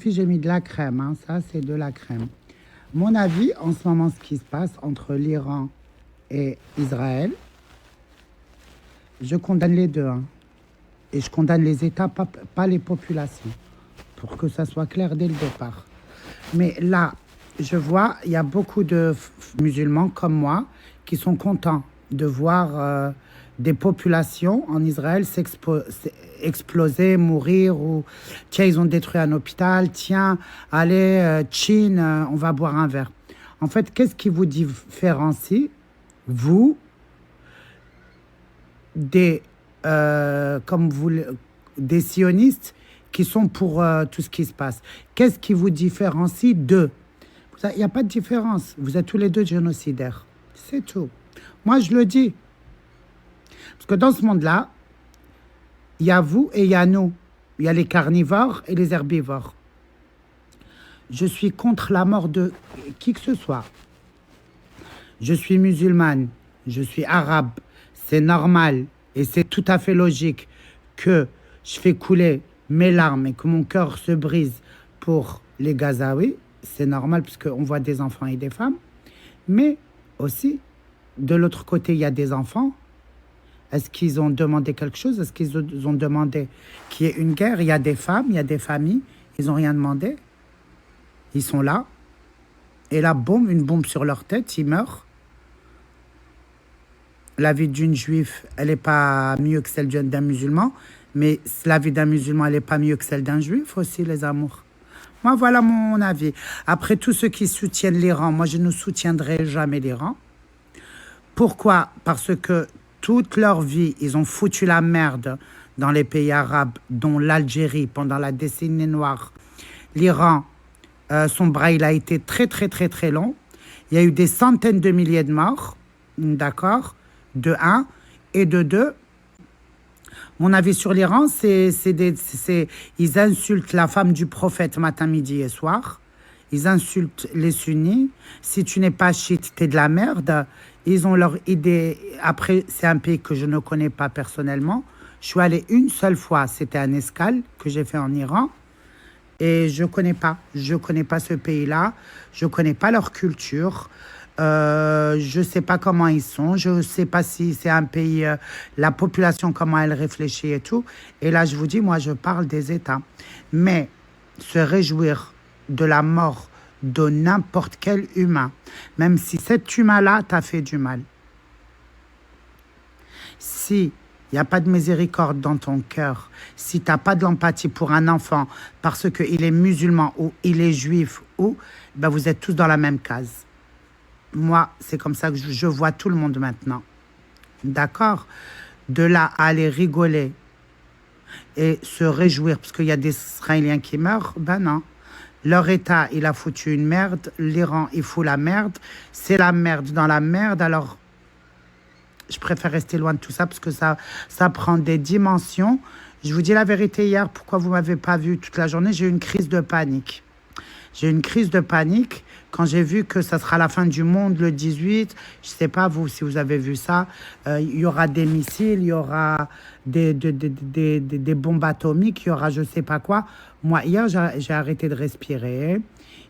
J'ai mis de la crème, hein. Ça c'est de la crème. Mon avis, en ce moment, ce qui se passe entre l'Iran et Israël, je condamne les deux, hein. Et je condamne les États, pas les populations, pour que ça soit clair dès le départ. Mais là, je vois, il y a beaucoup de musulmans comme moi qui sont contents de voir des populations en Israël exploser, mourir, ou tiens, ils ont détruit un hôpital, tiens, allez, Chine, on va boire un verre. En fait, qu'est-ce qui vous différencie, vous, des, comme vous, des sionistes qui sont pour tout ce qui se passe? Qu'est-ce qui vous différencie d'eux? Il n'y a pas de différence. Vous êtes tous les deux génocidaires. C'est tout. Moi, je le dis. Parce que dans ce monde-là, il y a vous et il y a nous. Il y a les carnivores et les herbivores. Je suis contre la mort de qui que ce soit. Je suis musulmane, je suis arabe. C'est normal et c'est tout à fait logique que je fais couler mes larmes et que mon cœur se brise pour les Gazaouis. C'est normal puisqu'on voit des enfants et des femmes. Mais aussi, de l'autre côté, il y a des enfants. Est-ce qu'ils ont demandé quelque chose? Est-ce qu'ils ont demandé qu'il y ait une guerre? Il y a des femmes, il y a des familles. Ils n'ont rien demandé. Ils sont là. Et là, boum, une bombe sur leur tête, ils meurent. La vie d'une juive, elle n'est pas mieux que celle d'un musulman. Mais la vie d'un musulman, elle n'est pas mieux que celle d'un juif aussi, les amours. Moi, voilà mon avis. Après, tous ceux qui soutiennent l'Iran, moi, je ne soutiendrai jamais l'Iran. Pourquoi? Parce que toute leur vie, ils ont foutu la merde dans les pays arabes, dont l'Algérie, pendant la décennie noire. L'Iran, son bras, il a été très, très, très, très long. Il y a eu des centaines de milliers de morts, d'accord? De un. Et de deux, mon avis sur l'Iran, ils insultent la femme du prophète matin, midi et soir. Ils insultent les sunnis. Si tu n'es pas chiite, t'es de la merde. Ils ont leur idée. Après, c'est un pays que je ne connais pas personnellement. Je suis allée une seule fois. C'était un escale que j'ai fait en Iran. Et je connais pas. Je connais pas ce pays-là. Je connais pas leur culture. Je sais pas comment ils sont. Je sais pas si c'est un pays, la population, comment elle réfléchit et tout. Et là, je vous dis, moi, je parle des États. Mais se réjouir de la mort de n'importe quel humain, même si cet humain-là t'a fait du mal. Si il n'y a pas de miséricorde dans ton cœur, si tu n'as pas de l'empathie pour un enfant parce qu'il est musulman ou il est juif, ou ben vous êtes tous dans la même case. Moi, c'est comme ça que je vois tout le monde maintenant. D'accord? De là à aller rigoler et se réjouir parce qu'il y a des Israéliens qui meurent, ben non. Leur État, il a foutu une merde. L'Iran, il fout la merde. C'est la merde dans la merde. Alors, je préfère rester loin de tout ça parce que ça prend des dimensions. Je vous dis la vérité, hier, pourquoi vous ne m'avez pas vu toute la journée? J'ai eu une crise de panique. J'ai eu une crise de panique quand j'ai vu que ça sera la fin du monde le 18. Je ne sais pas, vous, si vous avez vu ça. Il y aura des missiles, il y aura des bombes atomiques, il y aura je ne sais pas quoi. Moi, hier, j'ai arrêté de respirer.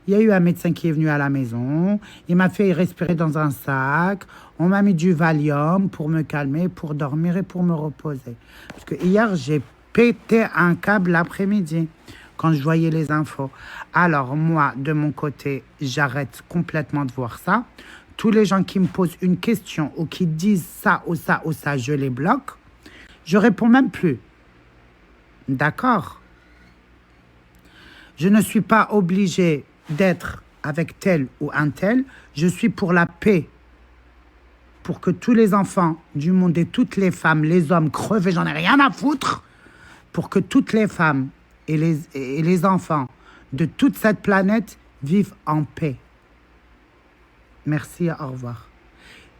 Il y a eu un médecin qui est venu à la maison. Il m'a fait respirer dans un sac. On m'a mis du Valium pour me calmer, pour dormir et pour me reposer. Parce que hier, j'ai pété un câble l'après-midi quand je voyais les infos. Alors moi, de mon côté, j'arrête complètement de voir ça. Tous les gens qui me posent une question ou qui disent ça ou ça ou ça, je les bloque. Je réponds même plus. D'accord? Je ne suis pas obligée d'être avec tel ou un tel. Je suis pour la paix. Pour que tous les enfants du monde et toutes les femmes, les hommes crevent, j'en ai rien à foutre. Pour que toutes les femmes et les enfants de toute cette planète vivent en paix. Merci, au revoir.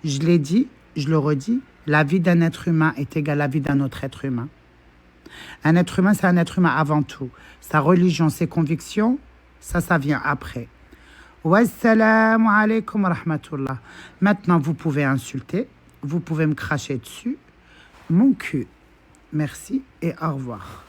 Je l'ai dit, je le redis, la vie d'un être humain est égale à la vie d'un autre être humain. Un être humain, c'est un être humain avant tout. Sa religion, ses convictions, ça vient après. Wassalamu alaikum wa rahmatullah. Maintenant, vous pouvez insulter, vous pouvez me cracher dessus. Mon cul. Merci et au revoir.